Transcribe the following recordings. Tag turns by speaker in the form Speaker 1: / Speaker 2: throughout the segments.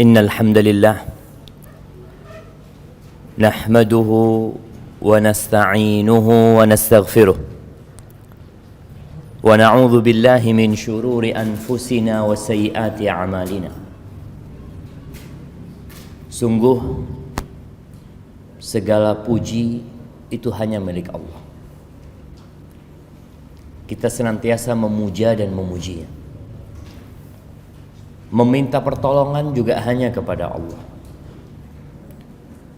Speaker 1: إن الحمد لله نحمده ونستعينه ونستغفره ونعوذ بالله من شرور أنفسنا وسيئات أعمالنا. Sungguh segala puji itu hanya milik Allah. Kita senantiasa memuja dan memujinya. Meminta pertolongan juga hanya kepada Allah.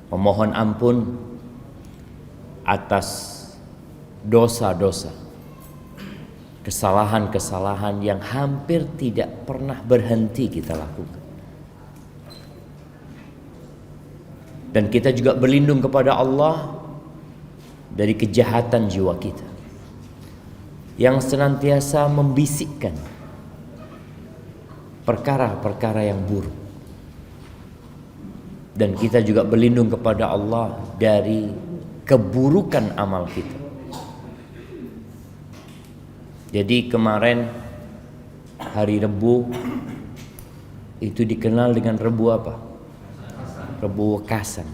Speaker 1: Memohon ampun atas dosa-dosa, kesalahan-kesalahan yang hampir tidak pernah berhenti kita lakukan. Dan kita juga berlindung kepada Allah dari kejahatan jiwa kita yang senantiasa membisikkan perkara-perkara yang buruk. Dan kita juga berlindung kepada Allah dari keburukan amal kita. Jadi kemarin hari Rebu itu dikenal dengan Rebu apa? Rebu Wekasan.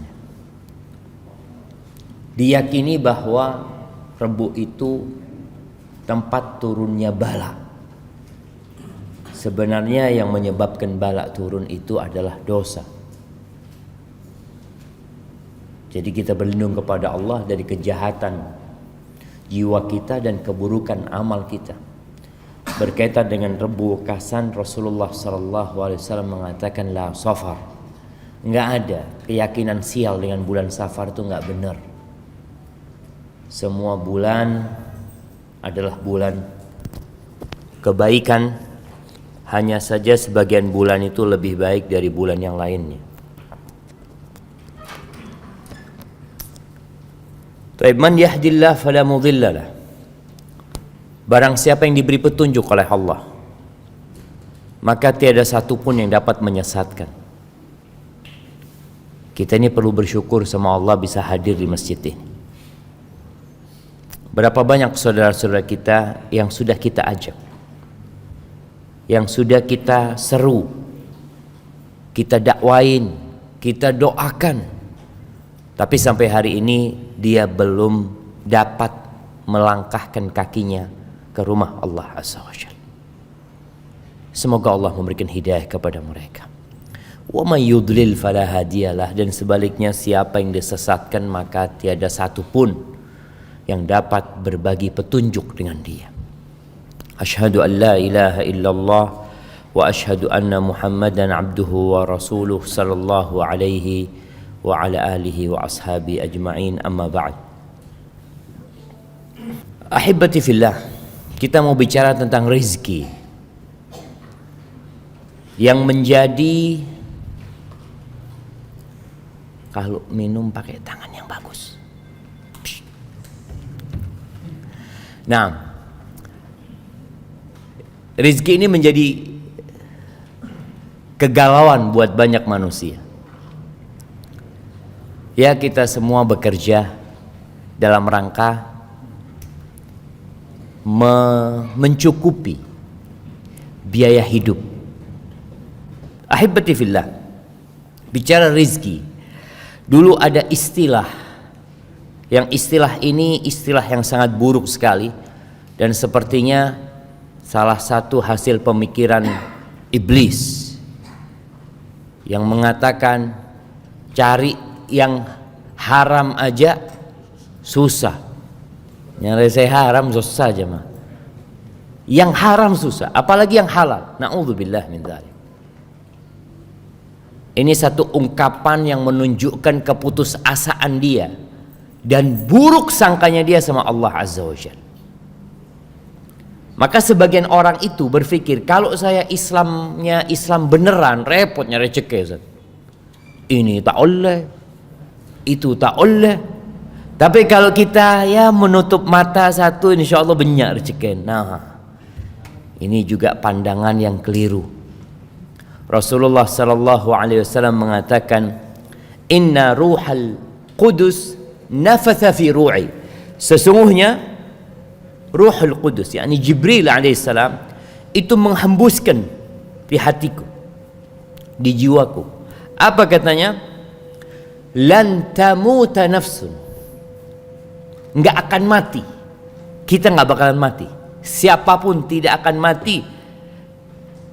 Speaker 1: Diyakini bahwa Rebu itu tempat turunnya bala. Sebenarnya yang menyebabkan bala turun itu adalah dosa. Jadi kita berlindung kepada Allah dari kejahatan jiwa kita dan keburukan amal kita. Berkaitan dengan Rebu Wekasan, Rasulullah SAW mengatakan la safar. Enggak ada keyakinan sial dengan bulan Safar itu enggak benar. Semua bulan adalah bulan kebaikan. Hanya saja sebagian bulan itu lebih baik dari bulan yang lainnya. Man yahdillah fala mudhillalah. Barang siapa yang diberi petunjuk oleh Allah, maka tiada satupun yang dapat menyesatkan. Kita ini perlu bersyukur sama Allah bisa hadir di masjid ini. Berapa banyak saudara-saudara kita yang sudah kita ajak, yang sudah kita seru, kita dakwain, kita doakan, tapi sampai hari ini dia belum dapat melangkahkan kakinya ke rumah Allah Azza wa Jalla. Semoga Allah memberikan hidayah kepada mereka. Wa may yudlil fala hadiyalah, dan sebaliknya siapa yang disesatkan maka tiada satupun yang dapat berbagi petunjuk dengan dia. Asyhadu an la ilaha illallah wa asyhadu anna Muhammadan abduhu wa rasuluh sallallahu alaihi wa ala alihi wa ashabi ajma'in, amma ba'd. Ahibati fillah, kita mau bicara tentang rezeki yang menjadi, kalau minum pakai tangan yang bagus. Nah, rezeki ini menjadi kegalauan buat banyak manusia. Ya, kita semua bekerja dalam rangka mencukupi biaya hidup. Ahibati fillah, bicara rezeki, dulu ada istilah, yang istilah ini istilah yang sangat buruk sekali, dan sepertinya salah satu hasil pemikiran iblis yang mengatakan cari yang haram aja susah, nyari haram susah aja mah. Yang haram susah, apalagi yang halal. Na'udzubillah min dzalik. Ini satu ungkapan yang menunjukkan keputusasaan dia dan buruk sangkanya dia sama Allah Azza wa Jalla. Maka sebagian orang itu berpikir, kalau saya Islamnya Islam beneran, repot nyari rezeki, Ustaz. Ini tak oleh, itu tak oleh. Tapi kalau kita ya menutup mata satu, insya Allah banyak rezeki. Nah, ini juga pandangan yang keliru. Rasulullah sallallahu alaihi wasallam mengatakan, "Inna ruhal qudus nafatha fi ru'i." Sesungguhnya Ruhul Qudus, yakni Jibril alaihissalam, itu menghembuskan di hatiku, di jiwaku, Apa katanya? Lan tamuta nafsun. Nggak akan mati. Kita nggak bakalan mati. Siapapun tidak akan mati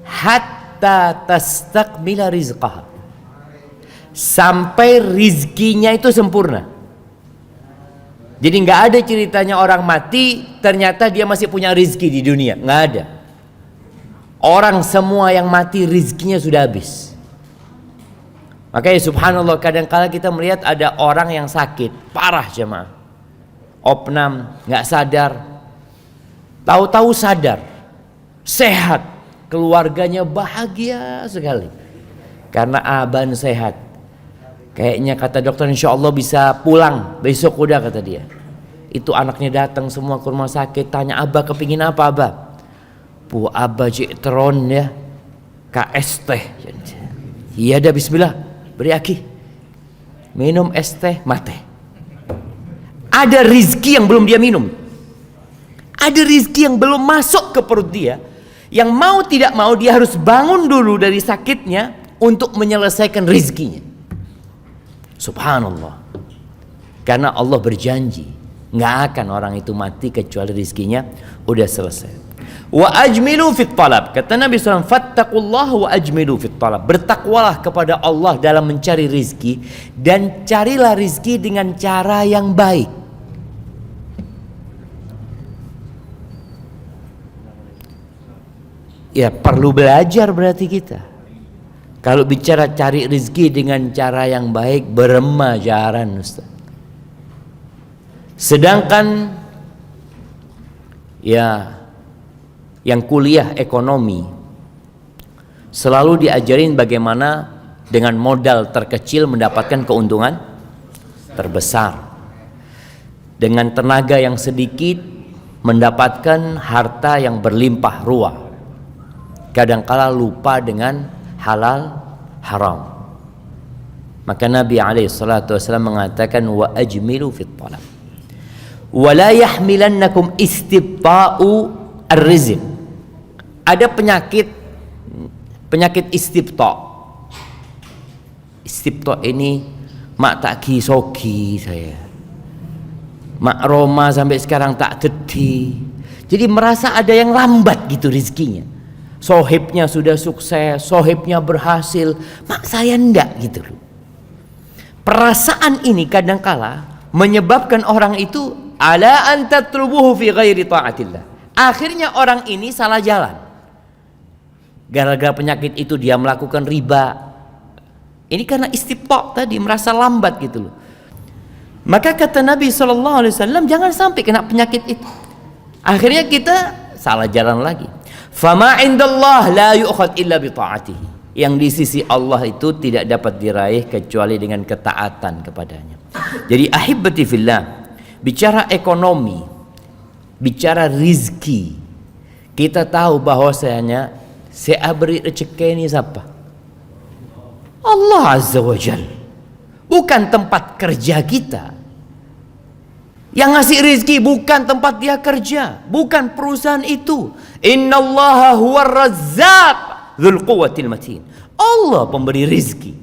Speaker 1: hatta tastakmila rizqaha, sampai rizkinya itu sempurna. Jadi nggak ada ceritanya orang mati ternyata dia masih punya rizki di dunia, nggak ada. Orang semua yang mati rizkinya sudah habis. Makanya subhanallah, kadang-kala kita melihat ada orang yang sakit parah jemaah, opnam, nggak sadar, tahu-tahu sadar, sehat, keluarganya bahagia sekali karena aban sehat. Kayaknya kata dokter insya Allah bisa pulang besok udah, kata dia. Itu anaknya datang semua ke rumah sakit, tanya abah kepingin apa abah? Bu abah jitron ya, KS teh. Iya dah, bismillah, beri aki, minum es teh mate. Ada rizki yang belum dia minum, ada rizki yang belum masuk ke perut dia, yang mau tidak mau dia harus bangun dulu dari sakitnya untuk menyelesaikan rizkinya. Subhanallah. Karena Allah berjanji nggak akan orang itu mati kecuali rizkinya udah selesai. Wa ajmilu fit talab, kata Nabi SAW, fattaqullaha wa ajmilu fit talab. Bertakwalah kepada Allah dalam mencari rizki, dan carilah rizki dengan cara yang baik. Ya perlu belajar berarti kita. Kalau bicara cari rezeki dengan cara yang baik, beremajaran Ustaz. Sedangkan ya yang kuliah ekonomi selalu diajarin bagaimana dengan modal terkecil mendapatkan keuntungan terbesar, dengan tenaga yang sedikit mendapatkan harta yang berlimpah ruah. Kadangkala lupa dengan halal haram. Maka Nabi SAW mengatakan wa ajmilu fit talab wa la yahmilannakum istibta'u ar-rizq. Ada penyakit istibta'. Istibta' ini mak tak kisogi saya, mak Roma sampai sekarang tak dedi. Jadi merasa ada yang lambat gitu rizkinya. Sohibnya sudah sukses, sohibnya berhasil, mak saya enggak gitu loh. Perasaan ini kadangkala menyebabkan orang itu ala an tatlubuhu fi ghairi ta'atillah. Akhirnya orang ini salah jalan. Gara-gara penyakit itu dia melakukan riba. Ini karena istibta' tadi, merasa lambat gitu loh. Maka kata Nabi SAW, jangan sampai kena penyakit itu. Akhirnya kita salah jalan lagi. Fama indallah la yu'khad illa bi ta'atihi. Yang di sisi Allah itu tidak dapat diraih kecuali dengan ketaatan kepadanya. Jadi ahibbati fillah, bicara ekonomi, bicara rizki, kita tahu bahwasanya saya beri rezeki ini siapa? Allah Azza wa Jal. Bukan tempat kerja kita. Yang ngasih rizki bukan tempat dia kerja, bukan perusahaan itu. Innallaha huwar razzaq dzul quwwatil matin. Allah pemberi rizki.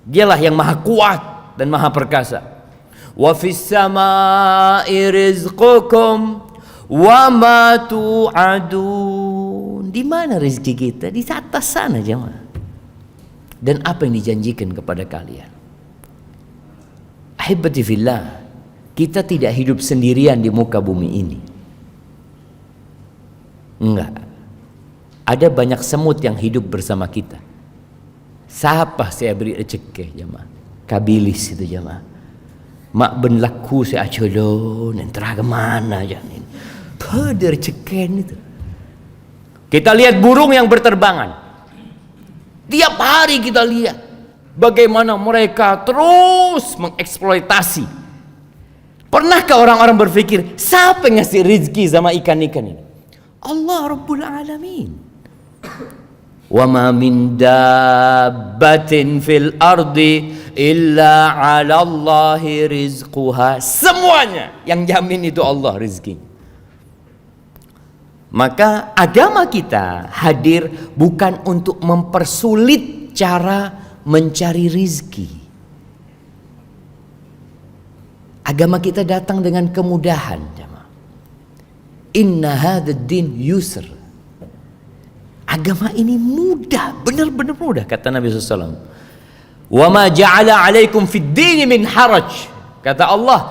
Speaker 1: Dialah yang maha kuat dan maha perkasa. Wa fis samai rizqukum wa ma tu'adun. Di mana rizki kita? Di atas sana jemaah. Dan apa yang dijanjikan kepada kalian? Ahibati fillah, kita tidak hidup sendirian di muka bumi ini. Enggak. Ada banyak semut yang hidup bersama kita. Siapa saya beri rezeki jemaah? Kabilis itu jemaah. Mak ben laku saya acolon, entah kemana jangan. Pada rezeki itu. Kita lihat burung yang berterbangan. Tiap hari kita lihat bagaimana mereka terus mengeksploitasi. Pernahkah orang-orang berpikir siapa yang ngasih rezeki sama ikan-ikan ini? Allah Rabbul Alamin. Wa ma min dabbatin fil ardi illa 'ala Allahi rizquha. Semuanya yang jamin itu Allah rezeki. Maka agama kita hadir bukan untuk mempersulit cara mencari rizki. Agama kita datang dengan kemudahan. Inna hadzal din yusr. Agama ini mudah, benar-benar mudah, kata Nabi SAW. Wa ma ja'ala 'alaikum fid din min haraj. Kata Allah,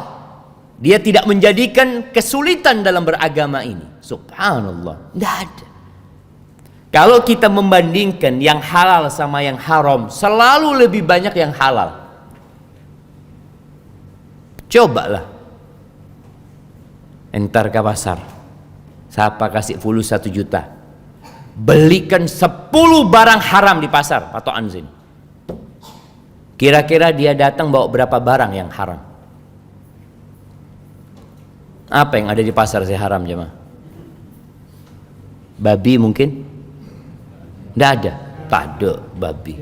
Speaker 1: Dia tidak menjadikan kesulitan dalam beragama ini. Subhanallah, tidak ada. Kalau kita membandingkan yang halal sama yang haram, selalu lebih banyak yang halal. Cobalah entar ke pasar, siapa kasih fulus 1 juta, belikan 10 barang haram di pasar patokan sini. Kira-kira dia datang bawa berapa barang yang haram? Apa yang ada di pasar saya haram, jemaah? Babi mungkin? Tidak ada. Tak ada babi.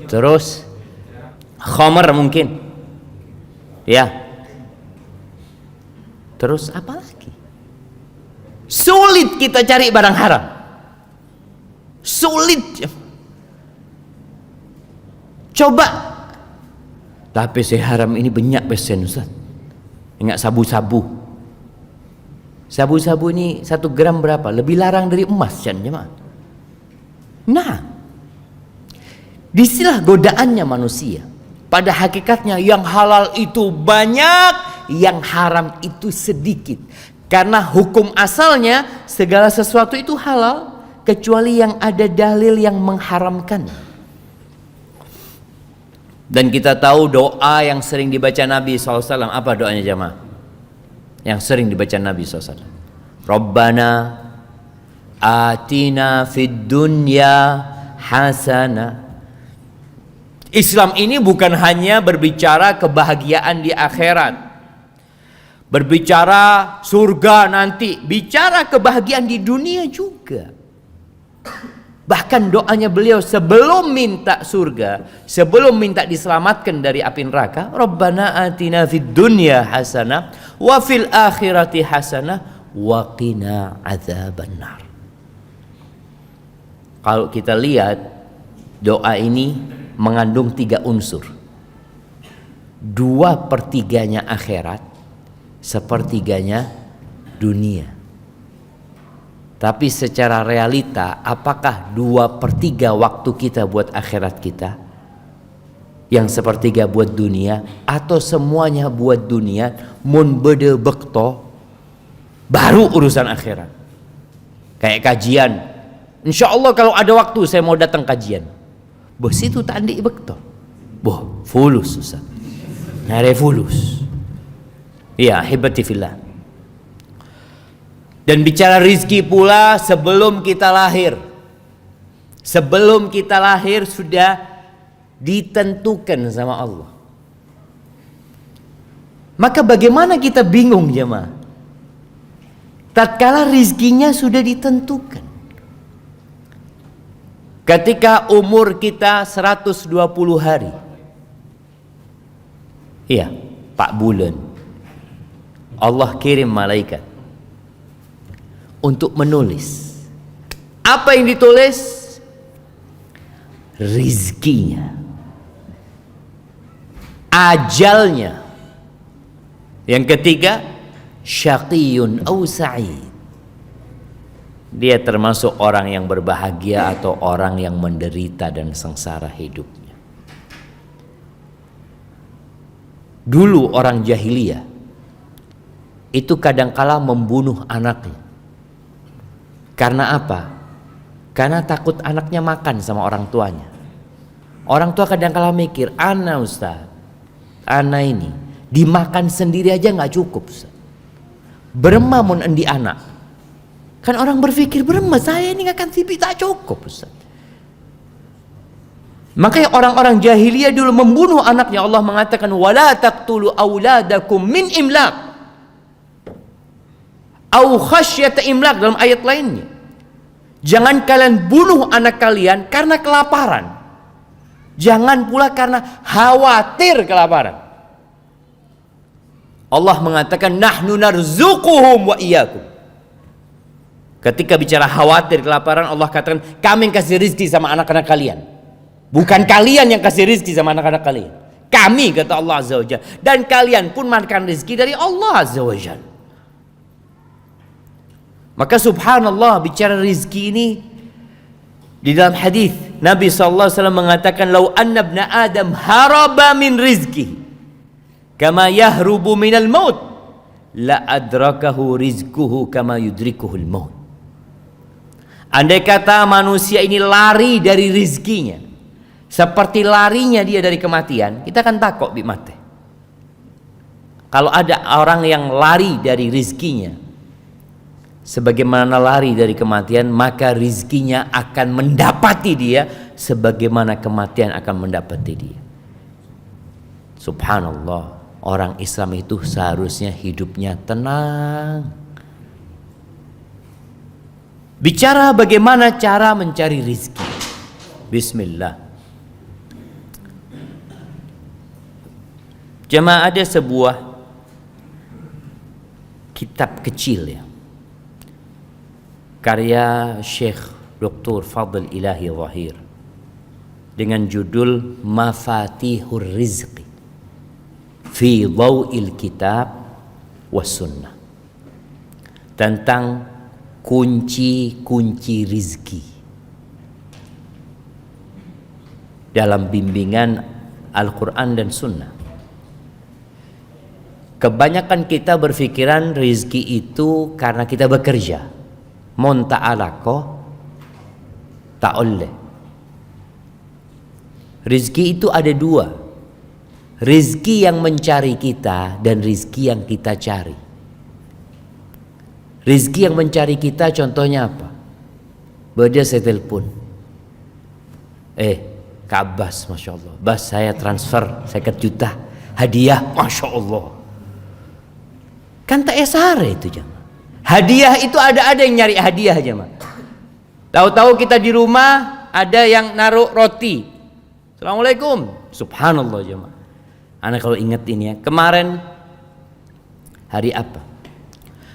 Speaker 1: Terus khamar mungkin? Ya. Terus apa lagi? Sulit kita cari barang haram. Sulit. Coba. Tapi saya haram ini banyak pesen, Ustaz. Ingat sabu-sabu. Sabu-sabu ini 1 gram berapa? Lebih larang dari emas, kan, jemaah? Nah, disinilah godaannya manusia. Pada hakikatnya yang halal itu banyak, yang haram itu sedikit. Karena hukum asalnya segala sesuatu itu halal, kecuali yang ada dalil yang mengharamkan. Dan kita tahu doa yang sering dibaca Nabi SAW. Apa doanya, jemaah? Yang sering dibaca Nabi SAW. Rabbana atina fid dunya hasanah. Islam ini bukan hanya berbicara kebahagiaan di akhirat, berbicara surga nanti, bicara kebahagiaan di dunia juga. Bahkan doanya beliau sebelum minta surga, sebelum minta diselamatkan dari api neraka, Rabbana atina fid dunya hasanah wa fil akhirati hasanah wa qina adzabannar. Kalau kita lihat doa ini mengandung 3 unsur. 2/3 akhirat, 1/3 dunia. Tapi secara realita, apakah 2/3 waktu kita buat akhirat kita, yang 1/3 buat dunia, atau semuanya buat dunia, mun bede bekto, baru urusan akhirat? Kayak kajian, insya Allah kalau ada waktu saya mau datang kajian. Bos itu tandi bekto, boh fulus Ustaz, nyari fulus. Iya, hibati fillah. Dan bicara rizki pula sebelum kita lahir. Sebelum kita lahir sudah ditentukan sama Allah. Maka bagaimana kita bingung, jemaah? Tatkala rizkinya sudah ditentukan. Ketika umur kita 120 hari. Iya, 4 bulan. Allah kirim malaikat untuk menulis. Apa yang ditulis? Rizkinya, ajalnya. Yang ketiga, syaqiyun aw sa'id. Dia termasuk orang yang berbahagia atau orang yang menderita dan sengsara hidupnya. Dulu orang jahiliyah itu kadangkala membunuh anaknya. Karena apa? Karena takut anaknya makan sama orang tuanya. Orang tua kadang-kala mikir, ana Ustaz, ana ini dimakan sendiri aja nggak cukup, Ustaz. Berema mun endi anak. Kan orang berpikir, berema saya ini nggak akan sipi tak cukup, Ustaz. Makanya orang-orang jahiliyah dulu membunuh anaknya. Allah mengatakan, wala taqtulu auladakum min imlaq. Au khasyata imlaq dalam ayat lainnya. Jangan kalian bunuh anak kalian karena kelaparan. Jangan pula karena khawatir kelaparan. Allah mengatakan nahnu narzuquhum wa iyyakum. Ketika bicara khawatir kelaparan, Allah katakan kami kasih rezeki sama anak-anak kalian. Bukan kalian yang kasih rizki sama anak-anak kalian. Kami, kata Allah Azza wa Jalla. Dan kalian pun makan rizki dari Allah Azza wa Jalla. Maka subhanallah, bicara rizki ini, di dalam hadis Nabi SAW mengatakan, lau anna ibna Adam haraba min rizki kama yahrubu minal maut la adrakahu rizkuhu kama yudrikuhul maut. Andai kata manusia ini lari dari rizkinya seperti larinya dia dari kematian, kita akan takut bi mati. Kalau ada orang yang lari dari rizkinya sebagaimana lari dari kematian, maka rizkinya akan mendapati dia sebagaimana kematian akan mendapati dia. Subhanallah, orang Islam itu seharusnya hidupnya tenang. Bicara bagaimana cara mencari rizki. Bismillah. Jemaah, ada sebuah kitab kecil ya, karya Syekh Dr. Fadl Ilahi Zahir dengan judul Mafatihur Rizqi fi Dhaw'il Kitab was Sunnah, tentang kunci-kunci rizki dalam bimbingan Al-Quran dan Sunnah. Kebanyakan kita berpikiran rizki itu karena kita bekerja. Mon ta'alako ta'oleh. Rizki itu ada dua. Rizki yang mencari kita dan rizki yang kita cari. Rizki yang mencari kita contohnya apa? Beda saya telepon. Kak Abbas, Masya Allah. Bas, saya transfer 50 juta. Hadiah, Masya Allah. Kan tak esare itu jemaah. Hadiah itu ada yang nyari hadiah jemaah. Tahu-tahu kita di rumah ada yang naruh roti. Assalamualaikum. Subhanallah jemaah. Anak kalau ingat ini ya, kemarin hari apa?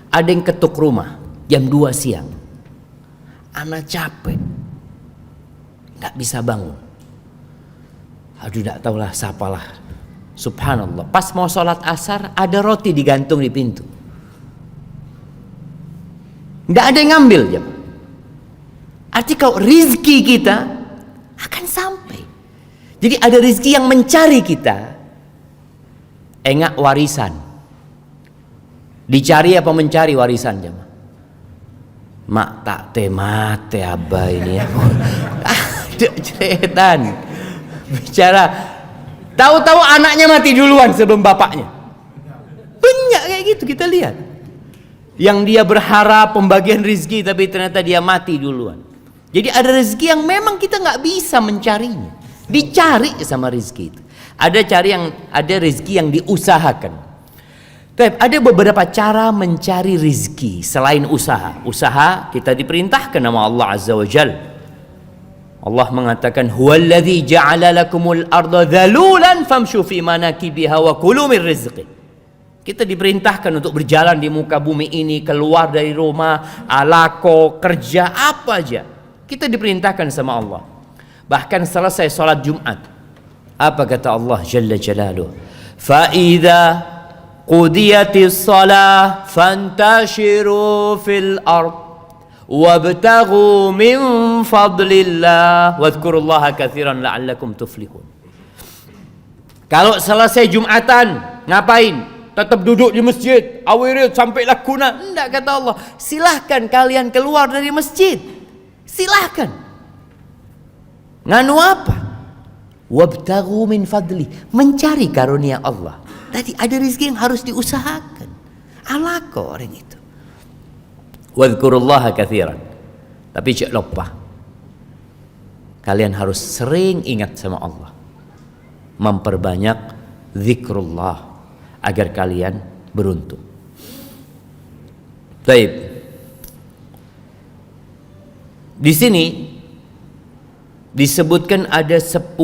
Speaker 1: Ada yang ketuk rumah jam 2 siang. Anak capek, nggak bisa bangun. Aduh, nggak tahulah siapalah. Subhanallah, pas mau sholat asar ada roti digantung di pintu. Nggak ada yang ngambil jemaah. Arti kalau rizki kita akan sampai. Jadi ada rizki yang mencari kita. Enggak warisan. Dicari apa mencari warisan jemaah? Mak tak temate abah ini ya. Aduh, ceretan. Bicara, tahu-tahu anaknya mati duluan sebelum bapaknya. Banyak kayak gitu kita lihat. Yang dia berharap pembagian rezeki tapi ternyata dia mati duluan. Jadi ada rezeki yang memang kita nggak bisa mencarinya, dicari sama rezeki itu. Ada rezeki yang diusahakan. Tapi ada beberapa cara mencari rezeki selain usaha. Usaha kita diperintahkan nama Allah Azza wa Jalla. Allah mengatakan huwallazi ja'ala lakumul arda dhalulan famshu fi manakibiha wa kulu min rizqi. Kita diperintahkan untuk berjalan di muka bumi ini, keluar dari rumah, alako, kerja apa aja. Kita diperintahkan sama Allah. Bahkan selesai salat Jumat, apa kata Allah Jalla Jalaluh? Fa idza qudiyatis shalah fantashiru fil ard wabtaghu min fadlillah wadhkurullaha katsiran la'allakum tuflihun. Kalau selesai Jumatan ngapain? Tetap duduk di masjid, awirid sampai lakuna? Enggak, kata Allah. Silahkan kalian keluar dari masjid. Silahkan. Nganu apa? Wabtaghu min fadli, mencari karunia Allah. Tadi ada rezeki yang harus diusahakan. Alako orang itu. Wadhkurullaha katsiran. Tapi jangan lupa, kalian harus sering ingat sama Allah, memperbanyak zikrullah agar kalian beruntung. Baik. Di sini disebutkan ada 10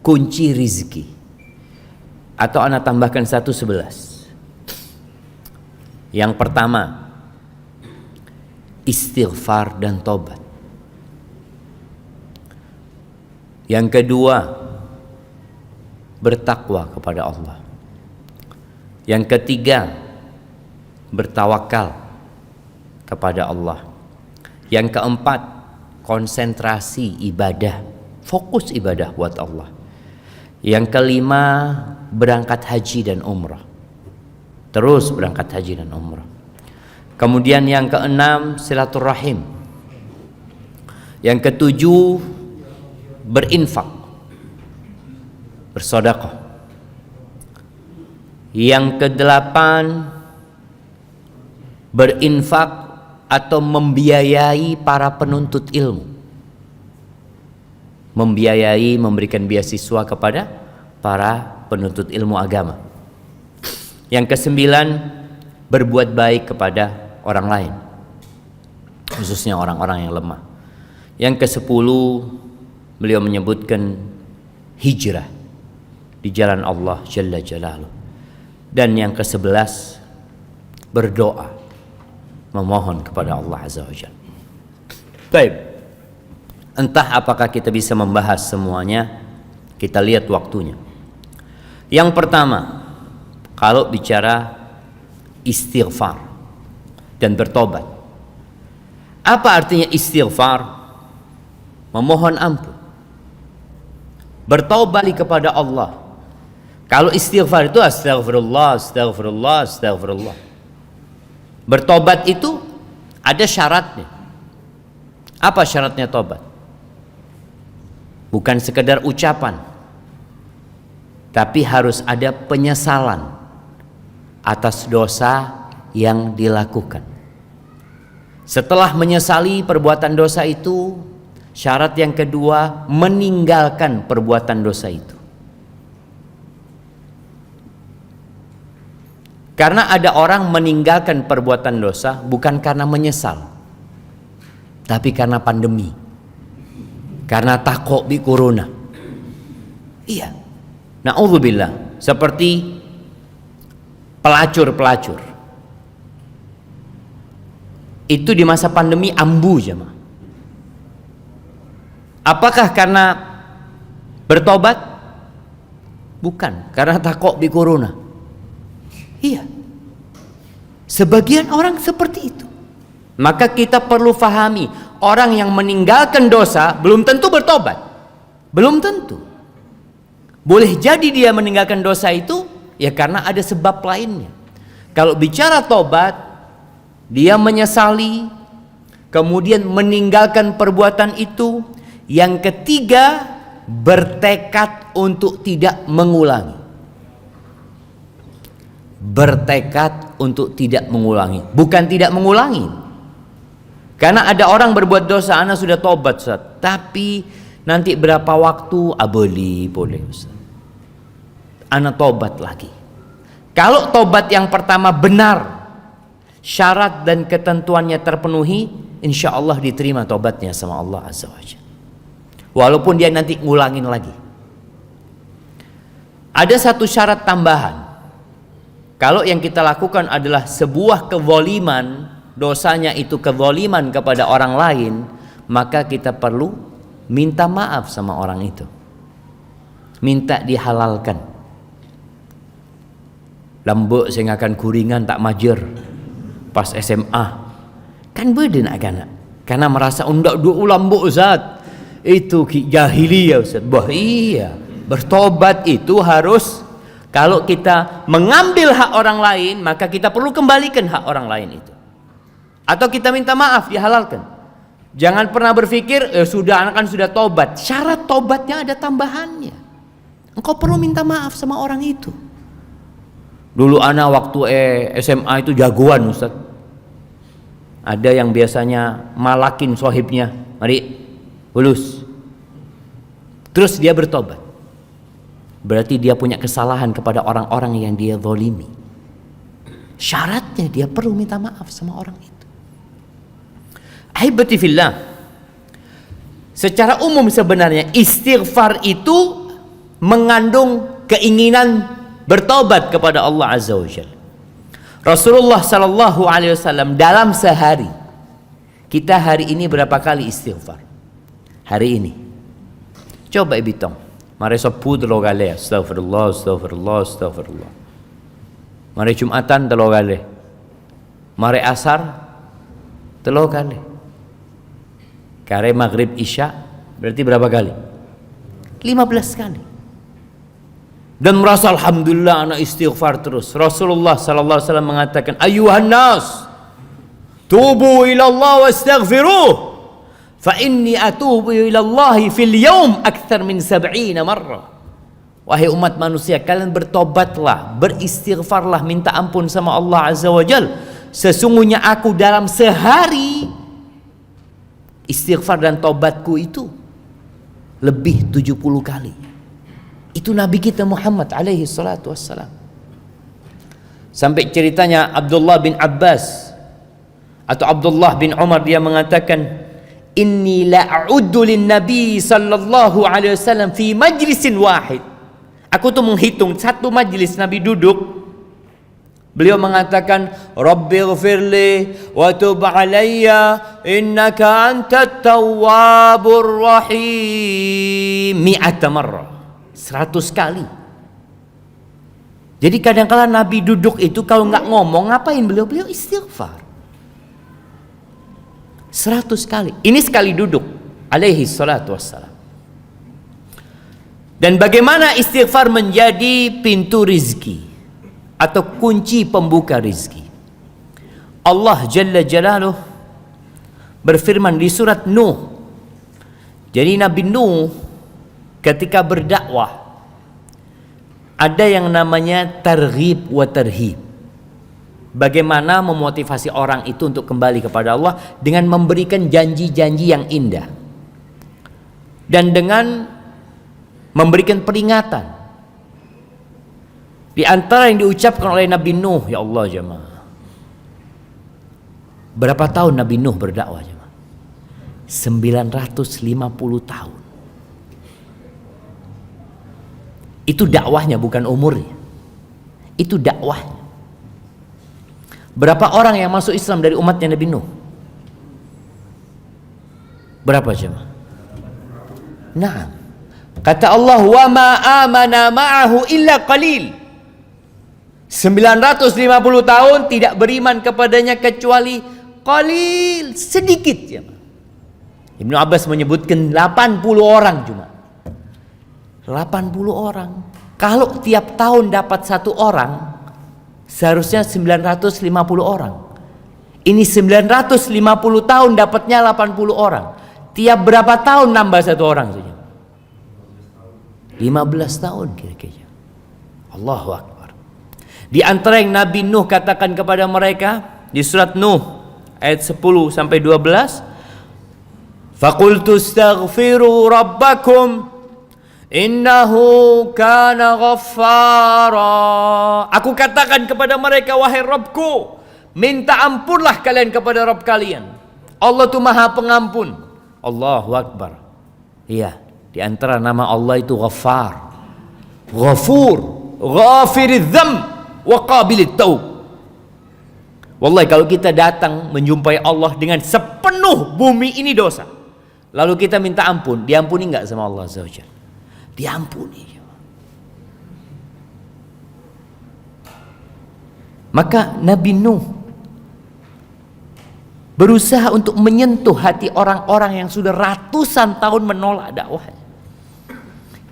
Speaker 1: kunci rizki, atau ana tambahkan 11. Yang pertama, istighfar dan tobat. Yang kedua, bertakwa kepada Allah. Yang ketiga, bertawakal kepada Allah. Yang keempat, konsentrasi ibadah, fokus ibadah buat Allah. Yang kelima, berangkat haji dan umrah, terus berangkat haji dan umrah. Kemudian yang keenam, silaturahim. Yang ketujuh, berinfak, bersedekah. Yang kedelapan, berinfak atau membiayai para penuntut ilmu, membiayai, memberikan beasiswa kepada para penuntut ilmu agama. Yang kesembilan, berbuat baik kepada orang lain, khususnya orang-orang yang lemah. Yang kesepuluh, beliau menyebutkan hijrah di jalan Allah Jalla Jalaluh. Dan yang ke-11, berdoa, memohon kepada Allah Azza wa Jalla. Baik, entah apakah kita bisa membahas semuanya, kita lihat waktunya. Yang pertama, kalau bicara istighfar dan bertobat, apa artinya istighfar? Memohon ampun, bertobat kepada Allah. Kalau istighfar itu astagfirullah, astagfirullah, astagfirullah. Bertobat itu ada syaratnya. Apa syaratnya tobat? Bukan sekedar ucapan, tapi harus ada penyesalan atas dosa yang dilakukan. Setelah menyesali perbuatan dosa itu, syarat yang kedua, meninggalkan perbuatan dosa itu. Karena ada orang meninggalkan perbuatan dosa bukan karena menyesal, tapi karena pandemi, karena takut bi corona. Iya, na'udzubillah, seperti pelacur-pelacur. Itu di masa pandemi ambu jemaah. Apakah karena bertobat? Bukan, karena takut bi corona. Iya, sebagian orang seperti itu. Maka kita perlu fahami, orang yang meninggalkan dosa belum tentu bertobat, belum tentu. Boleh jadi dia meninggalkan dosa itu ya karena ada sebab lainnya. Kalau bicara tobat, dia menyesali, kemudian meninggalkan perbuatan itu. Yang ketiga, bertekad untuk tidak mengulangi. Bertekad untuk tidak mengulangi, bukan tidak mengulangi. Karena ada orang berbuat dosa, ana sudah tobat Ustaz, tapi nanti berapa waktu boleh Ustaz, ana tobat lagi. Kalau tobat yang pertama benar, syarat dan ketentuannya terpenuhi, insya Allah diterima tobatnya sama Allah Azza wa Jalla, walaupun dia nanti ngulangin lagi. Ada satu syarat tambahan. Kalau yang kita lakukan adalah sebuah kezaliman, dosanya itu kezaliman kepada orang lain, maka kita perlu minta maaf sama orang itu, minta dihalalkan. Lambuk saya akan kuringan tak majer pas SMA, kan beda nak kanak, karena merasa undak dua lambuk Ustaz, itu jahiliyah Ustaz. Bah iya, bertobat itu harus. Kalau kita mengambil hak orang lain, maka kita perlu kembalikan hak orang lain itu. Atau kita minta maaf, dihalalkan. Jangan pernah berpikir, sudah anak kan sudah tobat. Syarat tobatnya ada tambahannya. Engkau perlu minta maaf sama orang itu. Dulu anak waktu SMA itu jagoan Ustaz. Ada yang biasanya malakin sohibnya, mari lulus. Terus dia bertobat. Berarti dia punya kesalahan kepada orang-orang yang dia zalimi. Syaratnya dia perlu minta maaf sama orang itu. Ahibati fillah, secara umum sebenarnya istighfar itu mengandung keinginan bertobat kepada Allah Azza wa Jalla. Rasulullah sallallahu alaihi wasallam dalam sehari, kita hari ini berapa kali istighfar? Hari ini Coba bitong. Mari sabu telo kali. Astagfirullah, astagfirullah, astagfirullah. Mari Jumatan telo kali. Mari asar telo kali. Kare maghrib isya berarti berapa kali? 15 kali. Dan merasa alhamdulillah anak istighfar terus. Rasulullah sallallahu alaihi wasallam mengatakan, "Ayyuhan nas, tubu ila Allah wastaghfiruh, fa inni atubu ila Allah fil yawm akthar min 70 marrah." Wahai umat manusia, kalian bertobatlah, beristighfarlah, minta ampun sama Allah azza wajal. Sesungguhnya aku dalam sehari istighfar dan tobatku itu lebih 70 kali. Itu Nabi kita Muhammad alaihi salatu wassalam. Sampai ceritanya Abdullah bin Abbas atau Abdullah bin Umar, dia mengatakan, inni la'uddu lin Nabi sallallahu alaihi wasallam fi majlisin wahid. Aku tuh menghitung satu majlis Nabi duduk, beliau mengatakan, Rabbighfirli wa tub alayya innaka antat tawwabur rahim, 100 marrah, 100 kali. Jadi kadang-kala Nabi duduk itu kalau nggak ngomong, ngapain beliau? Beliau istighfar 100 kali. Ini sekali duduk alaihi salatu wassalam. Dan bagaimana istighfar menjadi pintu rizki atau kunci pembuka rizki. Allah Jalla Jalaluh berfirman di surat Nuh. Jadi Nabi Nuh ketika berdakwah ada yang namanya targhib wa tarhib. Bagaimana memotivasi orang itu untuk kembali kepada Allah dengan memberikan janji-janji yang indah dan dengan memberikan peringatan. Di antara yang diucapkan oleh Nabi Nuh, ya Allah jemaah, berapa tahun Nabi Nuh berdakwah jemaah? 950 tahun. Itu dakwahnya, bukan umurnya. Itu dakwahnya. Berapa orang yang masuk Islam dari umatnya Nabi Nuh? Berapa jemaah? Nah, kata Allah, wa ma amana ma'ahu illa qalil. 950 tahun tidak beriman kepadanya kecuali qalil, sedikit jemaah. Ibnu Abbas menyebutkan 80 orang cuma. 80 orang. Kalau tiap tahun dapat satu orang, seharusnya 950 orang. Ini 950 tahun dapatnya 80 orang. Tiap berapa tahun nambah satu orang saja? 15 tahun kira-kira. Allahu Akbar. Di antara yang Nabi Nuh katakan kepada mereka di surat Nuh ayat 10 sampai 12, faqultu astaghfiru rabbakum innahu kana ghaffara. Aku katakan kepada mereka, wahai Rabbku, minta ampunlah kalian kepada Rabb kalian. Allah itu Maha Pengampun. Allahu Akbar. Iya, di antara nama Allah itu Ghaffar, Ghafur, Ghafiridz dzamb wa Qabilit taub. Wallahi kalau kita datang menjumpai Allah dengan sepenuh bumi ini dosa, lalu kita minta ampun, diampuni enggak sama Allah Azza wa Jalla? Diampuni. Maka Nabi Nuh berusaha untuk menyentuh hati orang-orang yang sudah ratusan tahun menolak dakwahnya.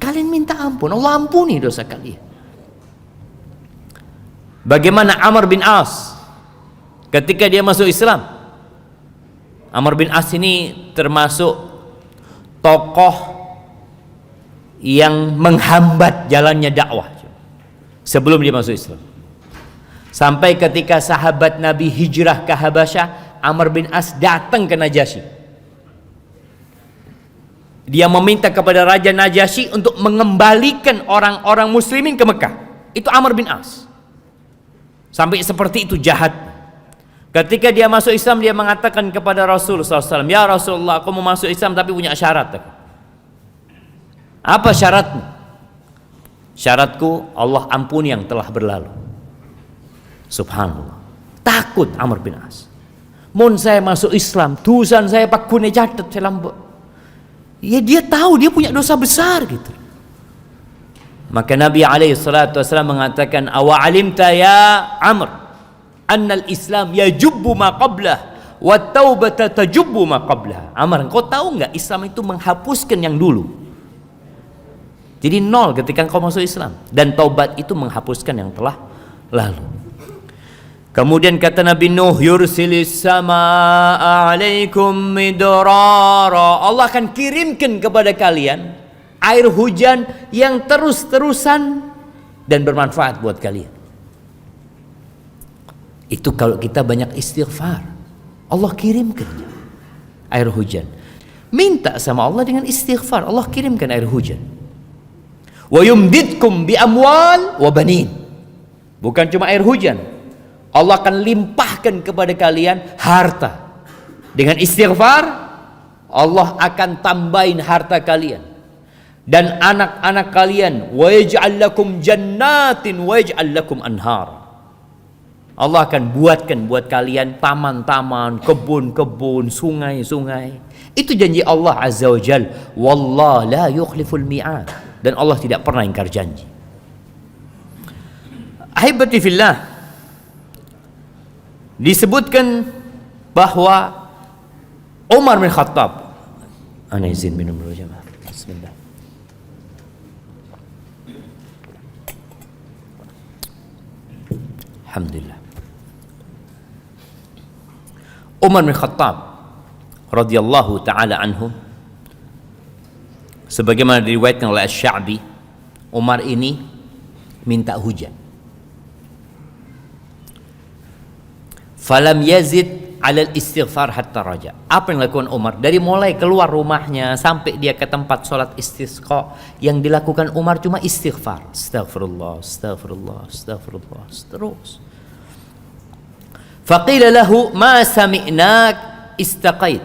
Speaker 1: Kalian minta ampun, Allah ampuni dosa kalian. Bagaimana Amr bin As ketika dia masuk Islam? Amr bin As ini termasuk tokoh yang menghambat jalannya dakwah sebelum dia masuk Islam. Sampai ketika sahabat Nabi hijrah ke Habasyah, Amr bin As datang ke Najasyi. Dia meminta kepada Raja Najasyi untuk mengembalikan orang-orang muslimin ke Mekah. Itu Amr bin As. Sampai seperti itu jahat. Ketika dia masuk Islam, dia mengatakan kepada Rasul SAW, ya Rasulullah, aku mau masuk Islam tapi punya syarat. Apa syaratmu? Syaratku Allah ampuni yang telah berlalu. Subhanallah. Takut Amr bin As. Mun saya masuk Islam, tusan saya pakune catet selambok. Ya dia tahu dia punya dosa besar gitu. Maka Nabi SAW mengatakan, awa alimta ya Amr annal Islam yajubbu ma qablah wa taubata tajubbu ma qablah. Amr, engkau tahu enggak Islam itu menghapuskan yang dulu. Jadi nol ketika engkau masuk Islam, dan taubat itu menghapuskan yang telah lalu. Kemudian kata Nabi Nuh, yursilis samaa alaikum midrara. Allah akan kirimkan kepada kalian air hujan yang terus-terusan dan bermanfaat buat kalian. Itu kalau kita banyak istighfar, Allah kirimkan air hujan. Minta sama Allah dengan istighfar, Allah kirimkan air hujan. Wa yumdidkum bi amwal wa banin. Bukan cuma air hujan, Allah akan limpahkan kepada kalian harta. Dengan istighfar, Allah akan tambahin harta kalian dan anak-anak kalian. Wa yaj'al lakum jannatin wa yaj'al lakum anhar. Allah akan buatkan buat kalian taman-taman, kebun-kebun, sungai-sungai. Itu janji Allah Azza wa Jal. Wallah la yukhliful mi'ad. Dan Allah tidak pernah ingkar janji. Ahibati fillah, disebutkan bahwa Umar bin Khattab, ana izin minum dulu jemaah. Bismillah. Alhamdulillah. Umar bin Khattab radhiyallahu taala anhu, sebagaimana diriwayatkan oleh Asy-Sya'bi, Umar ini minta hujan. Falam yazid 'alal istighfar hatta raja. Apa yang dilakukan Umar? Dari mulai keluar rumahnya sampai dia ke tempat sholat istisqa, yang dilakukan Umar cuma istighfar. Astaghfirullah, astaghfirullah, astaghfirullah, terus. Faqila lahu ma sami'nak istaqait.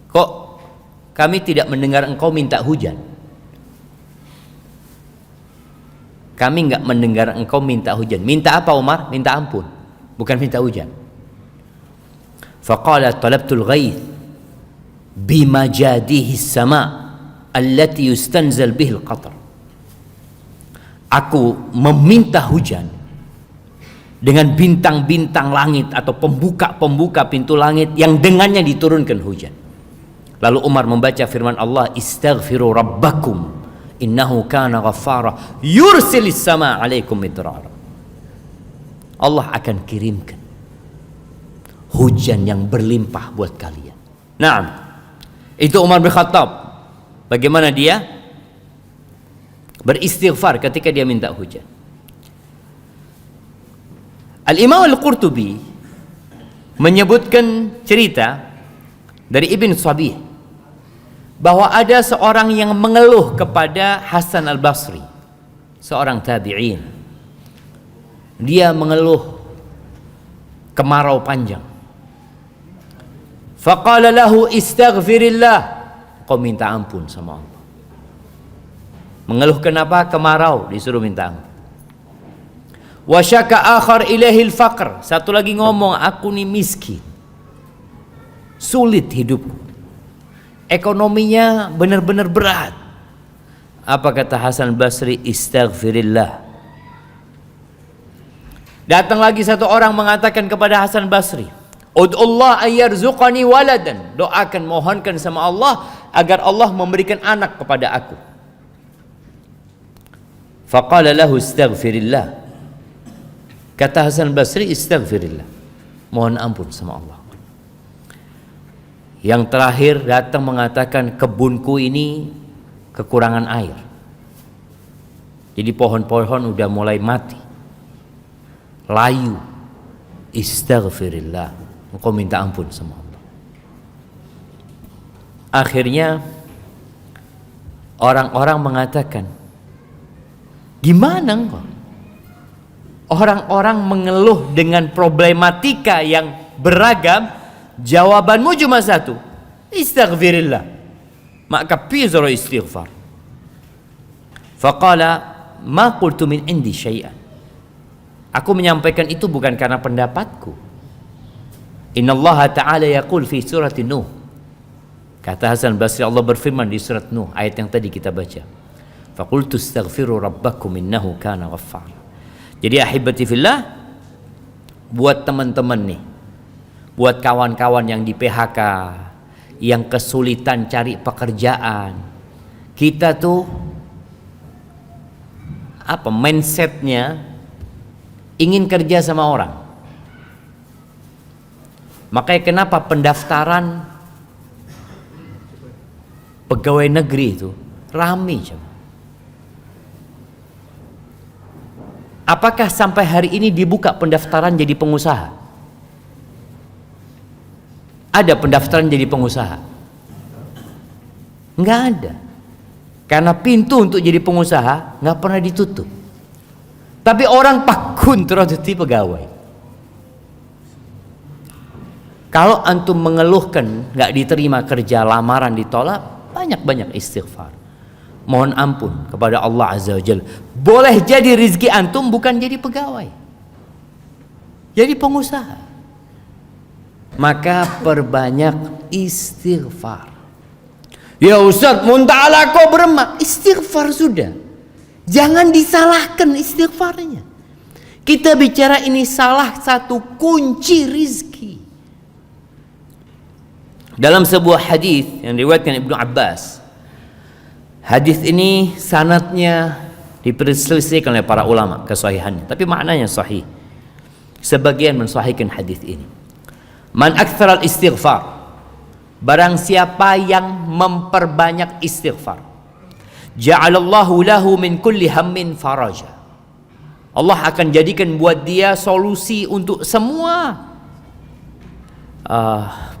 Speaker 1: Kok kami tidak mendengar engkau minta hujan? Kami enggak mendengar engkau minta hujan. Minta apa Umar? Minta ampun, bukan minta hujan. Faqala talabtul ghaith bimajadihi sama allati yustanzal bihi al-qatar. Aku meminta hujan dengan bintang-bintang langit atau pembuka-pembuka pintu langit yang dengannya diturunkan hujan. Lalu Umar membaca firman Allah, istaghfiru rabbakum innahu kana ghaffara yursilis sama alaikum midrara. Allah akan kirimkan hujan yang berlimpah buat kalian. Naam, itu Umar bin Khattab. Bagaimana dia beristighfar ketika dia minta hujan. Al-Imam Al-Qurtubi menyebutkan cerita dari Ibn Sabih bahwa ada seorang yang mengeluh kepada Hasan Al-Basri, seorang tabi'in. Dia mengeluh kemarau panjang. Faqala lahu istaghfirillah. Kau minta ampun sama Allah. Mengeluh kenapa? Kemarau, disuruh minta ampun. Wa syaka akhar ilaihil faqr. Satu lagi ngomong, aku nih miskin, sulit hidupku, ekonominya benar-benar berat. Apa kata Hasan Basri? Istaghfirillah. Datang lagi satu orang mengatakan kepada Hasan Basri, ud'ullah ayyarzuqani waladan. Doakan, mohonkan sama Allah agar Allah memberikan anak kepada aku. Faqala lahu istaghfirillah. Kata Hasan Basri, istaghfirillah, mohon ampun sama Allah. Yang terakhir datang mengatakan, kebunku ini kekurangan air, jadi pohon-pohon udah mulai mati, layu. Istaghfirillah, engkau minta ampun sama Allah. Akhirnya orang-orang mengatakan, gimana engkau? Orang-orang mengeluh dengan problematika yang beragam, jawabanmu cuma satu, istaghfirillah. Maka pizro istighfar. Faqala ma qultu min indi syai'an. Aku menyampaikan itu bukan karena pendapatku. Innallaha ta'ala yaqul fi surati Nuh. Kata Hasan Basri, Allah berfirman di surat Nuh, ayat yang tadi kita baca. Faqultu astaghfiru rabbakum innahu kana ghaffar. Jadi ahibati fillah, buat teman-teman nih, buat kawan-kawan yang di PHK, yang kesulitan cari pekerjaan, kita tuh mindsetnya ingin kerja sama orang. Makanya kenapa pendaftaran pegawai negeri itu ramai. Apakah sampai hari ini dibuka pendaftaran jadi pengusaha? Ada pendaftaran jadi pengusaha? Nggak ada. Karena pintu untuk jadi pengusaha nggak pernah ditutup. Tapi orang pakun terus jadi pegawai. Kalau antum mengeluhkan nggak diterima kerja, lamaran ditolak, banyak-banyak istighfar. Mohon ampun kepada Allah Azza wa Jalla. Boleh jadi rizki antum bukan jadi pegawai, jadi pengusaha. Maka perbanyak istighfar. Ya Ustaz, munta'ala kau beremak, istighfar sudah. Jangan disalahkan istighfarnya. Kita bicara ini salah satu kunci rizki. Dalam sebuah hadis yang diriwayatkan Ibnu Abbas, hadis ini sanadnya diperselisihkan oleh para ulama kesahihannya, tapi maknanya sahih. Sebagian mensahihkan hadis ini. Man aktsaral istighfar, barang siapa yang memperbanyak istighfar, ja'alallahu lahu min kulli hammin faraja. Allah akan jadikan buat dia solusi untuk semua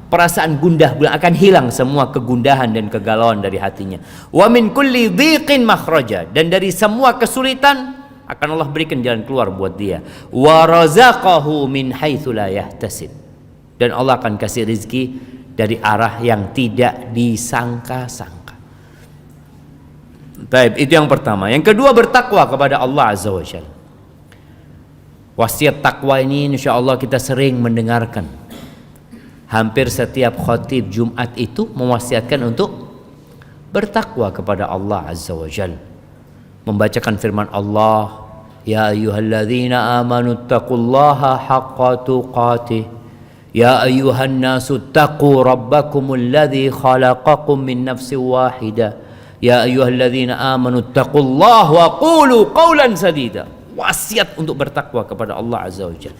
Speaker 1: perasaan gundah, akan hilang semua kegundahan dan kegalauan dari hatinya. Wa min kulli dhiqin makhraja, dan dari semua kesulitan akan Allah berikan jalan keluar buat dia. Wa razaqahu min haitsu la yahtasib, dan Allah akan kasih rezeki dari arah yang tidak disangka-sangka. Baik, itu yang pertama. Yang kedua, bertakwa kepada Allah Azza wa Jalla. Wasiat takwa ini insyaallah kita sering mendengarkan. Hampir setiap khatib Jumat itu mewasiatkan untuk bertakwa kepada Allah Azza wa Jalla. Membacakan firman Allah, ya ayyuhalladzina amanu taqullaha haqqa tuqatih, ya ayyuhan nasu taqu rabbakumul ladzi khalaqakum min nafsin wahidah, ya ayyuhalladzina amanu taqullaha wa qulu qawlan sadida. Wasiat untuk bertakwa kepada Allah Azza wa Jalla.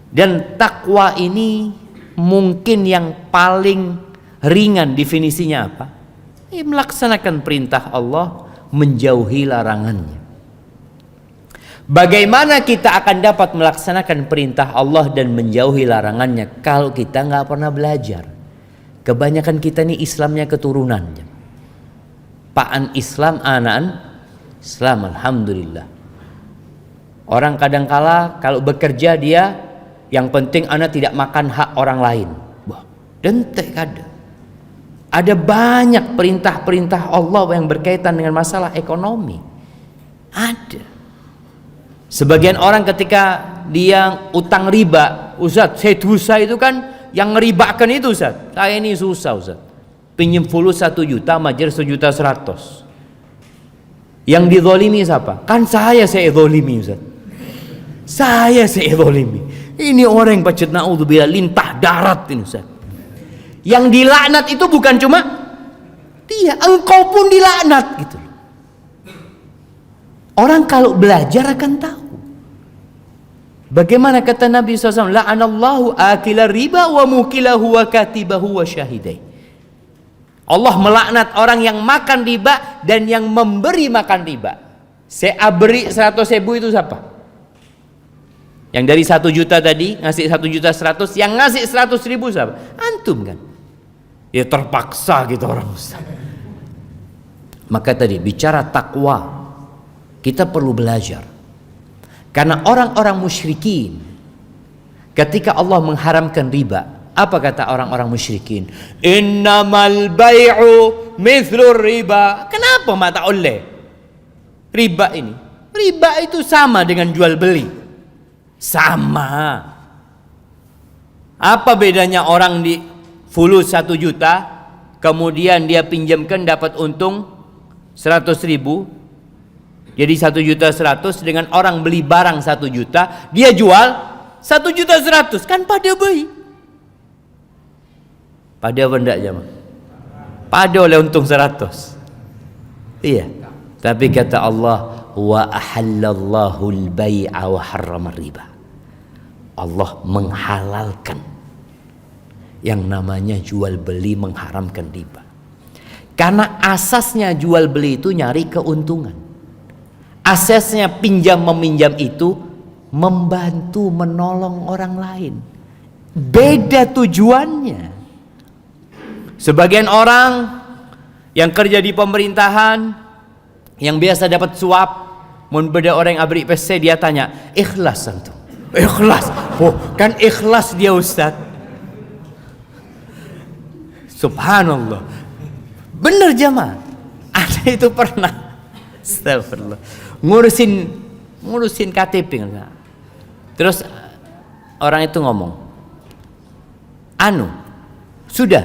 Speaker 1: Dan takwa ini mungkin yang paling ringan definisinya apa? Melaksanakan perintah Allah, menjauhi larangannya. Bagaimana kita akan dapat melaksanakan perintah Allah dan menjauhi larangannya kalau kita nggak pernah belajar? Kebanyakan kita ini Islamnya keturunan. Paan Islam, anan Islam, alhamdulillah. Orang kadangkala kalau bekerja dia, yang penting anak tidak makan hak orang lain. Wah, dentek ada. Ada banyak perintah-perintah Allah yang berkaitan dengan masalah ekonomi. Ada. Sebagian orang ketika dia utang riba, Ustaz, saya dosa itu kan yang ngeribakan itu Ustaz. Saya ini susah Ustaz. Pinjam fulus 1 juta, majer 1.100.000. Yang dizolimi siapa? Kan saya zolimi Ustaz. Saya zolimi. Ini orang yang pacet naudzubillah lintah darat ini Ustaz. Yang dilaknat itu bukan cuma dia, engkau pun dilaknat gitu. Orang kalau belajar akan tahu. Bagaimana kata Nabi SAW, la'anallahu akila riba wa mukilahu wa katibahu wa syahidai. Allah melaknat orang yang makan riba dan yang memberi makan riba. Saya beri 100.000 itu siapa? Yang dari 1 juta tadi ngasih 1.100.000, yang ngasih 100.000 siapa? Antum kan? Ya terpaksa gitu orang Ustaz. Maka tadi bicara takwa, kita perlu belajar. Karena orang-orang musyrikin ketika Allah mengharamkan riba, apa kata orang-orang musyrikin? Innamal bai'u mithlur riba. Kenapa mata oleh? Riba ini, riba itu sama dengan jual beli. Sama. Apa bedanya orang di fulus 1 juta kemudian dia pinjamkan dapat untung 100.000, jadi 1.100.000, dengan orang beli barang 1 juta, dia jual 1.100.000, kan pada baik. Pada apa enggak jemaah? Pada oleh untung 100. Iya. Tapi kata Allah, wa ahallallahu al-bai'a wa harrama riba. Allah menghalalkan yang namanya jual beli, mengharamkan riba. Karena asasnya jual beli itu nyari keuntungan. Asasnya pinjam meminjam itu membantu, menolong orang lain. Beda tujuannya. Sebagian orang yang kerja di pemerintahan, yang biasa dapat suap, mun beda orang yang abri PC, dia tanya, ikhlas antum? Ikhlas? Oh, kan ikhlas dia Ustaz. Subhanallah. Bener jamaah. Ada itu pernah, astagfirullah, ngurusin KTP. Terus orang itu ngomong, sudah,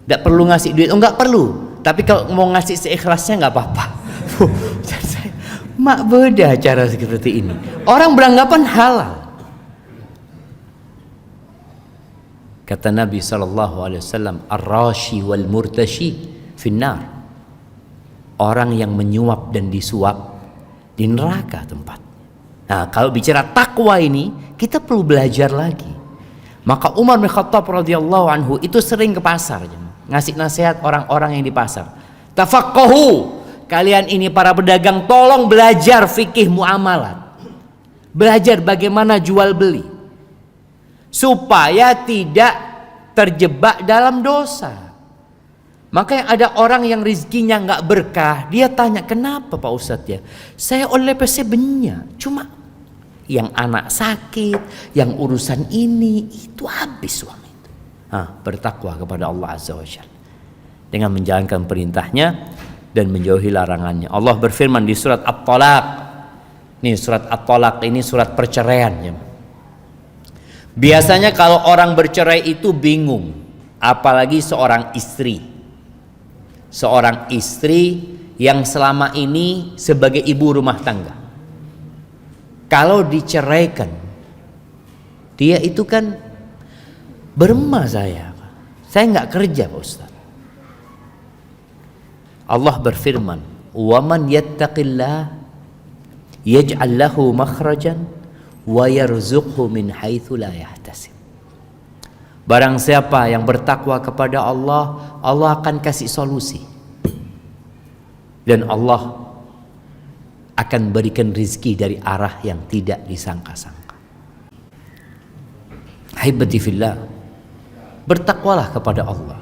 Speaker 1: tidak perlu ngasih duit. Oh, nggak perlu, tapi kalau mau ngasih seikhlasnya nggak apa-apa. Mak beda cara seperti ini. Orang beranggapan halal. Kata Nabi SAW, ar-rashi wal murtashi finnar. Orang yang menyuap dan disuap di neraka tempat. Nah, kalau bicara takwa ini, kita perlu belajar lagi. Maka Umar bin Khattab radhiyallahu anhu itu sering ke pasar, ngasih nasihat orang-orang yang di pasar. Tafaqahu, kalian ini para pedagang, tolong belajar fikih muamalat. Belajar bagaimana jual beli, supaya tidak terjebak dalam dosa. Makanya ada orang yang rizkinya nggak berkah, dia tanya, kenapa Pak Ustadz ya? Saya oleh PC banyak, cuma yang anak sakit, yang urusan ini, itu habis uang itu. Bertakwa kepada Allah Azza wa Jalla dengan menjalankan perintahnya dan menjauhi larangannya. Allah berfirman di surat At-Talaq. Nih surat At-Talaq ini surat perceraian ya. Biasanya kalau orang bercerai itu bingung, apalagi seorang istri. Seorang istri yang selama ini sebagai ibu rumah tangga. Kalau diceraikan, dia itu kan beremah saya nggak kerja Pak Ustaz. Allah berfirman, "Waman yattaqillah yaj'al lahu makhrajan wa yarzuqhu min haitsu la yahtasib." Barang siapa yang bertakwa kepada Allah, Allah akan kasih solusi. Dan Allah akan berikan rizki dari arah yang tidak disangka-sangka. Haibati fillah, bertakwalah kepada Allah.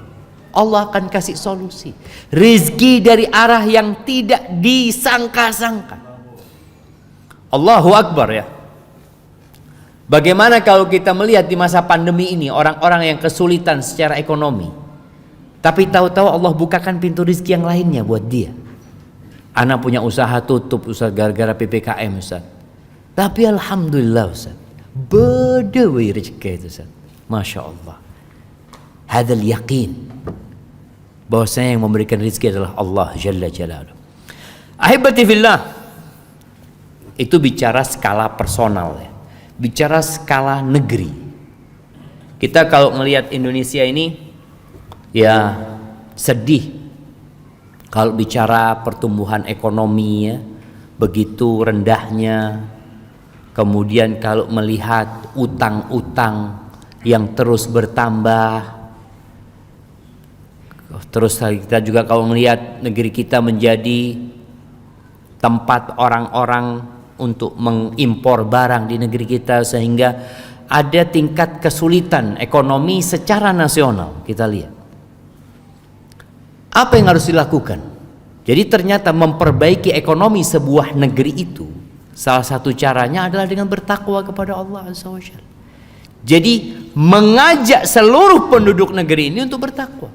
Speaker 1: Allah akan kasih solusi. Rizki dari arah yang tidak disangka-sangka. Allahu Akbar ya. Bagaimana kalau kita melihat di masa pandemi ini orang-orang yang kesulitan secara ekonomi, tapi tahu-tahu Allah bukakan pintu rizki yang lainnya buat dia. Anak punya usaha tutup Ustaz gara-gara PPKM Ustaz. Tapi alhamdulillah Ustaz, bedewi rezeki itu Ustaz. Masya Allah. Hadal yakin bahwasanya yang memberikan rizki adalah Allah Jalla Jalaluh. Ahibati fillah, itu bicara skala personal ya. Bicara skala negeri. Kita kalau melihat Indonesia ini ya sedih kalau bicara pertumbuhan ekonomi ya, begitu rendahnya. Kemudian kalau melihat utang-utang yang terus bertambah. Terus kita juga kalau melihat negeri kita menjadi tempat orang-orang untuk mengimpor barang di negeri kita, sehingga ada tingkat kesulitan ekonomi secara nasional. Kita lihat apa yang harus dilakukan. Jadi ternyata memperbaiki ekonomi sebuah negeri itu salah satu caranya adalah dengan bertakwa kepada Allah Azza wa Jalla. Jadi mengajak seluruh penduduk negeri ini untuk bertakwa.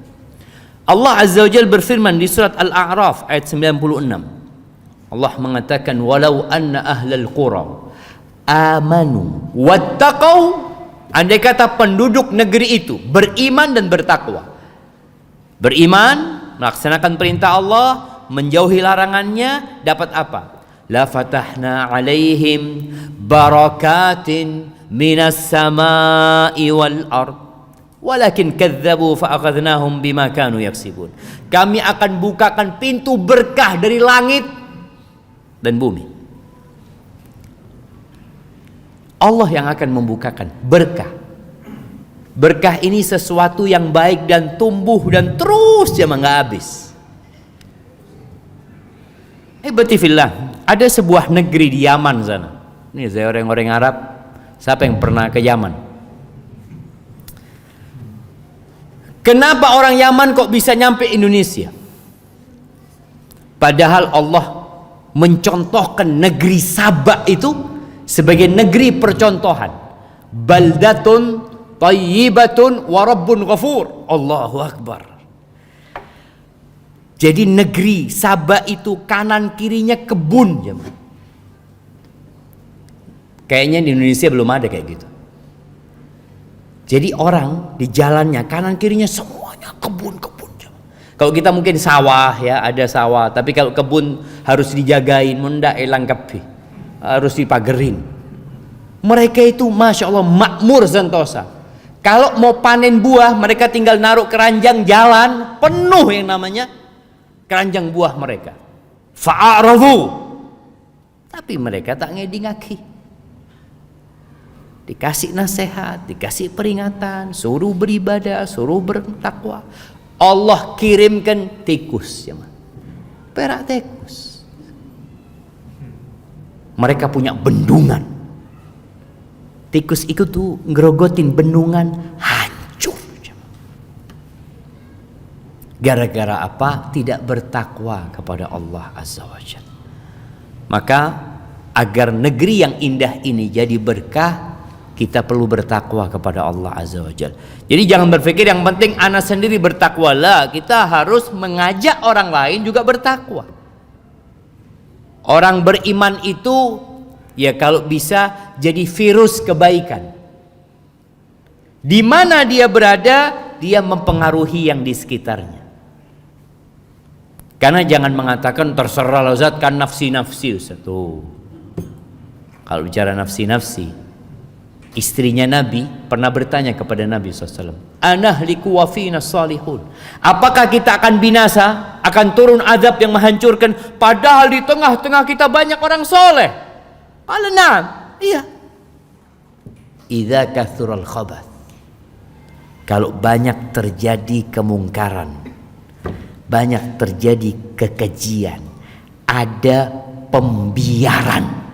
Speaker 1: Allah Azza wa Jalla berfirman di surat Al-A'raf ayat 96. Allah mengatakan, walau anna ahlal qura amanu wattaqau, andai kata penduduk negeri itu beriman dan bertakwa. Beriman, melaksanakan perintah Allah, menjauhi larangannya, dapat apa? La fatahna alaihim barakatin minas samai wal ard walakin kadzabu fa akhadnahum bima kanu yaksibun. Kami akan bukakan pintu berkah dari langit dan bumi. Allah yang akan membukakan berkah. Berkah ini sesuatu yang baik dan tumbuh dan terus jamaah nggak habis. Hebatifillah, ada sebuah negeri di Yaman sana. Ini saya orang-orang Arab. Siapa yang pernah ke Yaman? Kenapa orang Yaman kok bisa nyampe Indonesia? Padahal Allah mencontohkan negeri Sabah itu sebagai negeri percontohan. Baldatun thayyibatun wa rabbun ghafur. Allahu Akbar. Jadi negeri Sabah itu kanan kirinya kebun. Kayaknya di Indonesia belum ada kayak gitu. Jadi orang di jalannya kanan kirinya semuanya kebun-kebun. Kalau kita mungkin sawah ya, ada sawah, tapi kalau kebun harus dijagain, mendak elang kepi, harus dipagerin. Mereka itu masya Allah makmur sentosa. Kalau mau panen buah, mereka tinggal naruh keranjang jalan penuh yang namanya keranjang buah mereka. Fa'arafu, tapi mereka tak ngedi-ngaki. Dikasih nasihat, dikasih peringatan, suruh beribadah, suruh bertakwa. Allah kirimkan tikus, ya, perak tikus. Mereka punya bendungan. Tikus itu tuh ngerogotin bendungan hancur. Gara-gara apa? Tidak bertakwa kepada Allah Azza wa Jalla. Maka agar negeri yang indah ini jadi berkah, kita perlu bertakwa kepada Allah Azza wa Jalla. Jadi jangan berpikir yang penting anak sendiri bertakwa lah. Kita harus mengajak orang lain juga bertakwa. Orang beriman itu ya kalau bisa jadi virus kebaikan. Di mana dia berada, dia mempengaruhi yang di sekitarnya. Karena jangan mengatakan terserah Ustaz kan nafsi-nafsi Ustaz. Tuh. Kalau bicara nafsi-nafsi, istrinya Nabi pernah bertanya kepada Nabi SAW, anahliku wa fina salihun, apakah kita akan binasa, akan turun azab yang menghancurkan, padahal di tengah-tengah kita banyak orang soleh? Qala na'am, iya. Idza kathural khabath, kalau banyak terjadi kemungkaran, banyak terjadi kekejian, ada pembiaran,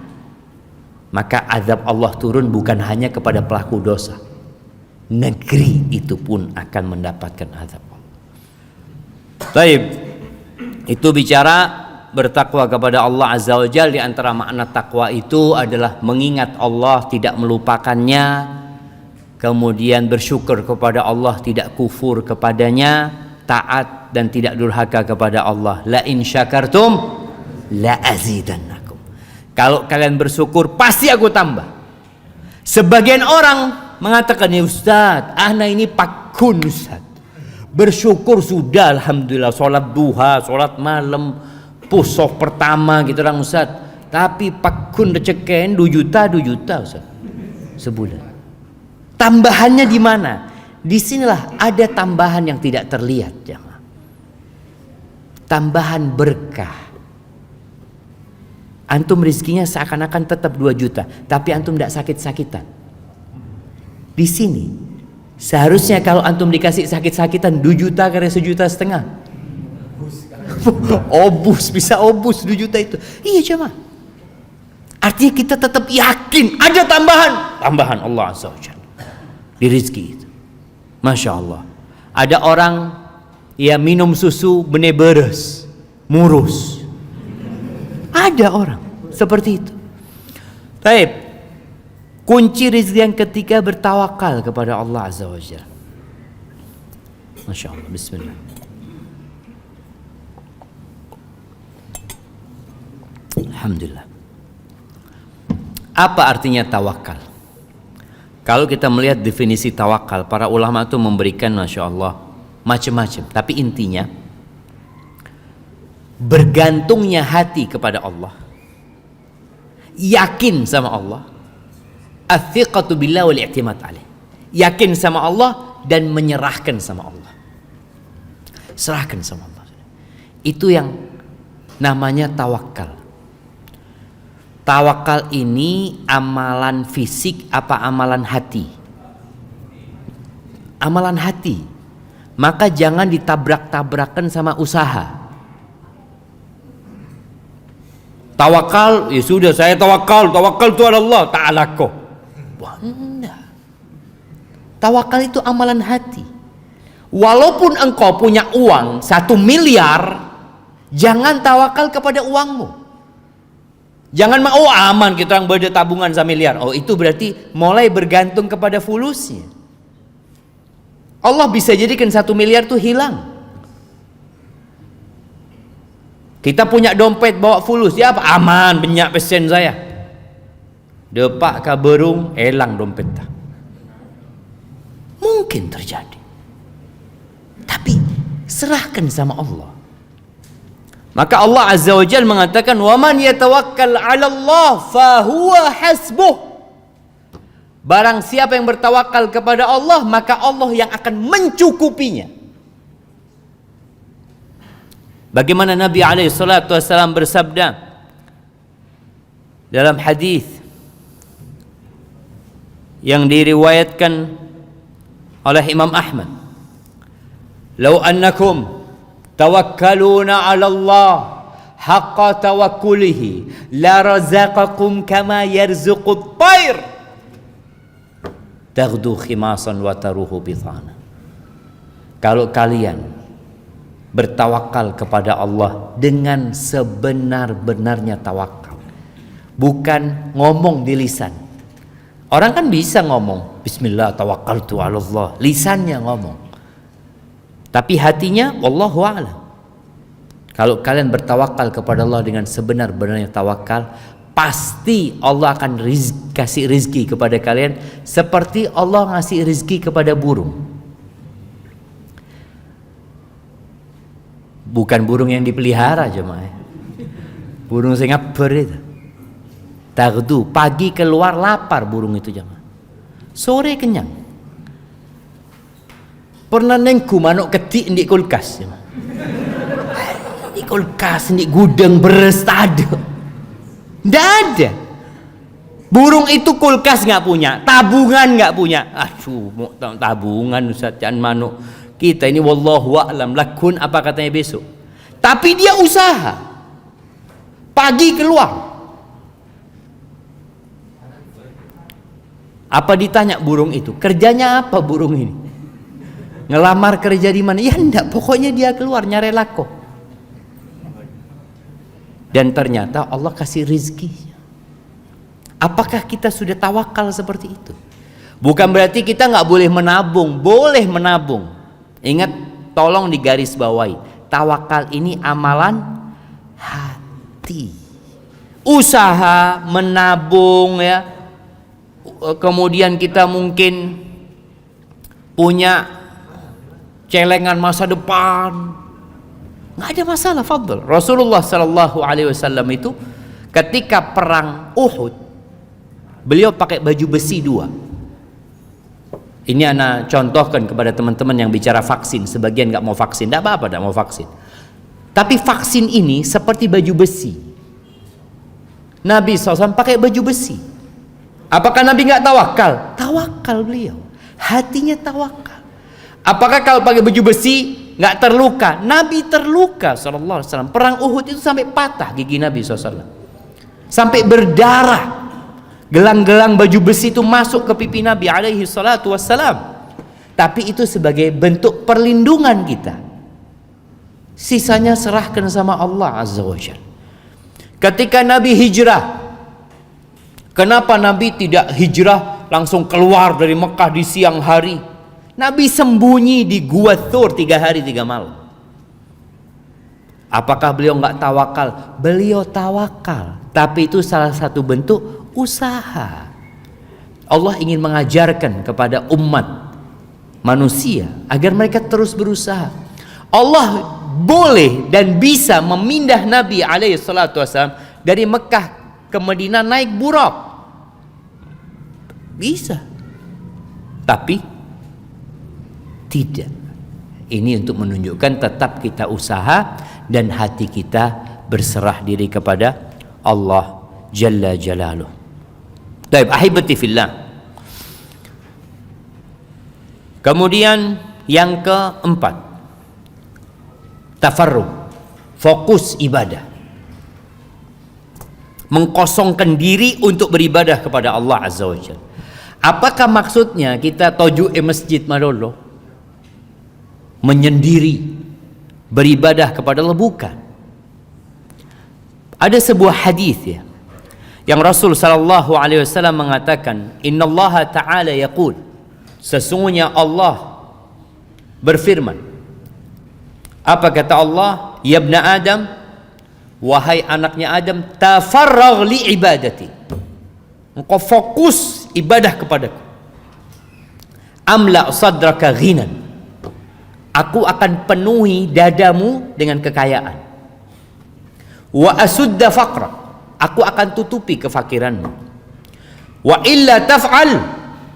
Speaker 1: maka azab Allah turun bukan hanya kepada pelaku dosa, negeri itu pun akan mendapatkan azab Allah. Baik, itu bicara bertakwa kepada Allah Azza wa Jalla. Di antara makna takwa itu adalah mengingat Allah, tidak melupakannya, kemudian bersyukur kepada Allah, tidak kufur kepadanya, taat dan tidak durhaka kepada Allah. La in syakartum la azidannakum. Kalau kalian bersyukur pasti aku tambah. Sebagian orang mengatakan, ya Ustaz, ana ini pakun Ustaz, bersyukur sudah alhamdulillah, sholat duha, sholat malam, pusoh pertama gitu orang Ustaz, tapi pakun receken 2 juta Ustaz sebulan. Tambahannya di mana? Disinilah ada tambahan yang tidak terlihat, jemaah. Tambahan berkah. Antum rezekinya seakan-akan tetap 2 juta, tapi antum tidak sakit-sakitan. Di sini seharusnya kalau antum dikasih sakit-sakitan 2 juta karena 1,5 juta. Obus, bisa obus 2 juta itu. Iya cuma. Artinya kita tetap yakin ada tambahan Allah Azza wa Jalla di rezeki itu. Masya Allah. Ada orang ya minum susu benih beres, murus. Ada orang seperti itu. Baik. Kunci rezeki yang ketiga bertawakal kepada Allah Azza wa Jalla. Masya Allah. Bismillah. Alhamdulillah. Apa artinya tawakal? Kalau kita melihat definisi tawakal, para ulama itu memberikan Masya Allah macam-macam. Tapi intinya bergantungnya hati kepada Allah, yakin sama Allah, athiqatu billah wal i'timad alaih, yakin sama Allah dan menyerahkan sama Allah, serahkan sama Allah. Itu yang namanya tawakal. Tawakal ini amalan fisik apa amalan hati? Amalan hati. Maka jangan ditabrak-tabrakan sama usaha. Tawakal, ya sudah saya tawakal tu ala Allah ta'ala ko. Wah, enggak. Tawakal itu amalan hati. Walaupun engkau punya uang 1 miliar, jangan tawakal kepada uangmu. Jangan mau aman kita orang berada tabungan 1 miliar. Oh, itu berarti mulai bergantung kepada fulusnya. Allah bisa jadikan 1 miliar itu hilang. Kita punya dompet bawa fulus, ya apa? Aman, banyak pesen saya. Depak ka berung, hilang dompet tak. Mungkin terjadi. Tapi serahkan sama Allah. Maka Allah Azza wa Jalla mengatakan, "Wa man yatawakkal 'ala Allah fa huwa hasbuh." Barang siapa yang bertawakal kepada Allah, maka Allah yang akan mencukupinya. Bagaimana Nabi alaihi salatu wasallam bersabda dalam hadis yang diriwayatkan oleh Imam Ahmad, "Lau annakum tawakkaluna 'ala Allah haqqa tawakkulihi la razaqakum kama yarzuqut tayr taghdu khimasan wa taruhu bitana." Kalau kalian bertawakal kepada Allah dengan sebenar-benarnya tawakal, bukan ngomong di lisan. Orang kan bisa ngomong bismillah tawakkaltu 'ala Allah, lisannya ngomong, tapi hatinya wallahu a'lam. Kalau kalian bertawakal kepada Allah dengan sebenar-benarnya tawakal, pasti Allah akan kasih rizki kepada kalian seperti Allah ngasih rizki kepada burung. Bukan burung yang dipelihara jemaah. Burung Singapura itu. Taghdu, pagi keluar lapar burung itu jemaah. Sore kenyang. Pernah nengku manuk ketik di kulkas, di kulkas, di gudang beres tak ada, tidak ada. Burung itu kulkas nggak punya, tabungan nggak punya. Aduh, mau tabungan Ustaz, jangan manuk kita ini wallahu a'lam lakun apa katanya besok. Tapi dia usaha, pagi keluar. Apa ditanya burung itu, kerjanya apa burung ini? Ngelamar kerja di mana? Ya enggak, pokoknya dia keluar nyari lako. Dan ternyata Allah kasih rizki. Apakah kita sudah tawakal seperti itu? Bukan berarti kita nggak boleh menabung, boleh menabung. Ingat, tolong digaris bawahi, tawakal ini amalan hati. Usaha menabung ya. Kemudian kita mungkin punya celengan masa depan, nggak ada masalah, fadl. Rasulullah Sallallahu Alaihi Wasallam itu ketika perang Uhud, beliau pakai baju besi 2. Ini ana contohkan kepada teman-teman yang bicara vaksin. Sebagian nggak mau vaksin, tidak apa-apa, tidak mau vaksin. Tapi vaksin ini seperti baju besi. Nabi SAW pakai baju besi. Apakah Nabi nggak tawakal? Tawakal beliau, hatinya tawakal. Apakah kalau pakai baju besi nggak terluka? Nabi terluka sallallahu alaihi wasallam. Perang Uhud itu sampai patah gigi Nabi SAW, sampai berdarah. Gelang-gelang baju besi itu masuk ke pipi Nabi alaihi salatu wassalam. Tapi itu sebagai bentuk perlindungan kita. Sisanya serahkan sama Allah azza wa jalla. Ketika Nabi hijrah, kenapa Nabi tidak hijrah langsung keluar dari Mekah di siang hari? Nabi sembunyi di Gua Thur 3 hari 3 malam. Apakah beliau nggak tawakal? Beliau tawakal, tapi itu salah satu bentuk usaha. Allah ingin mengajarkan kepada umat manusia agar mereka terus berusaha. Allah boleh dan bisa memindah Nabi alaihi salatu wasallam dari Mekah ke Madinah naik buraq. Bisa. Tapi tidak. Ini untuk menunjukkan tetap kita usaha dan hati kita berserah diri kepada Allah Jalla Jalaluh. Baik, ahibati fillah. Kemudian yang keempat, tafarruq, fokus ibadah. Mengkosongkan diri untuk beribadah kepada Allah Azza wa Jalla. Apakah maksudnya kita toju masjid malolo? Menyendiri beribadah kepada Allah? Bukan. Ada sebuah hadis ya, yang Rasul sallallahu alaihi wasallam mengatakan, innallaha ta'ala yaqul, sesungguhnya Allah berfirman. Apa kata Allah? Ya ibna Adam, wahai anaknya Adam, tafarragh li ibadati, engkau fokus ibadah kepadaku. Amla sadraka ghinan, aku akan penuhi dadamu dengan kekayaan. Wa asudda faqra, aku akan tutupi kefakiranmu. Wa illa taf'al,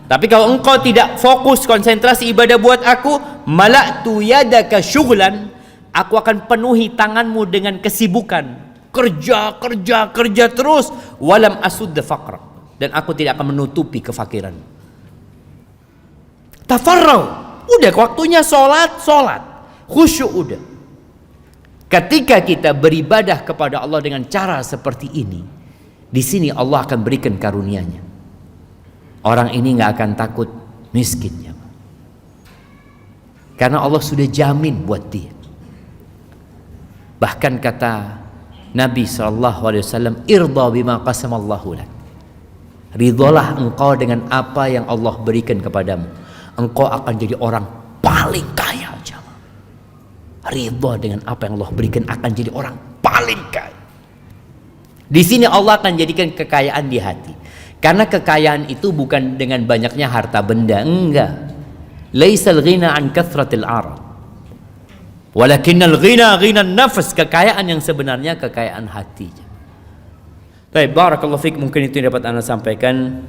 Speaker 1: tapi kalau engkau tidak fokus konsentrasi ibadah buat aku, mala'tu yadaka syughlan, aku akan penuhi tanganmu dengan kesibukan, kerja terus. Walam asudda faqra, dan aku tidak akan menutupi kefakiran. Tafarrau, udah waktunya sholat, khusyuk udah. Ketika kita beribadah kepada Allah dengan cara seperti ini, di sini Allah akan berikan karunia-Nya. Orang ini nggak akan takut miskinnya, karena Allah sudah jamin buat dia. Bahkan kata Nabi SAW, irda bima qasamallahu lak, ridholah engkau dengan apa yang Allah berikan kepadamu, engkau akan jadi orang paling kaya. Ridha dengan apa yang Allah berikan, akan jadi orang paling kaya. Di sini Allah akan jadikan kekayaan di hati, karena kekayaan itu bukan dengan banyaknya harta benda, enggak. Laisal ghina an kathratil arad, walakinnal ghina ghinan nafs. Kekayaan yang sebenarnya kekayaan hati. Baik, barakallahu fik. Mungkin itu yang dapat Anda sampaikan.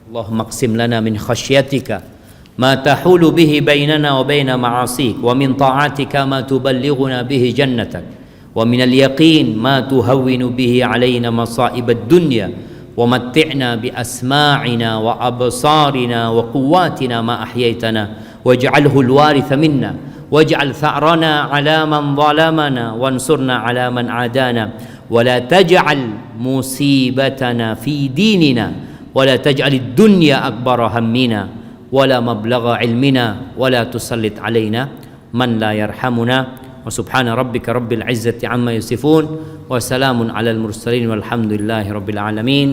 Speaker 1: Allahumma qsim lana min khasyatika ما تحول به بيننا وبين معاصيك، ومن طاعتك ما تبلغنا به جنتك، ومن اليقين ما تهون به علينا مصائب الدنيا، ومتعنا بأسماعنا وأبصارنا وقواتنا ما أحييتنا، واجعله الوارث منا، واجعل ثأرنا على من ظلمنا، وانصرنا على من عادانا، ولا تجعل مصيبتنا في ديننا، ولا تجعل الدنيا أكبر همنا، ولا مبلغ علمنا، ولا تسلط علينا من لا يرحمنا. وسبحان ربك رب العزة عما يصفون، وسلام على المرسلين، والحمد لله رب العالمين.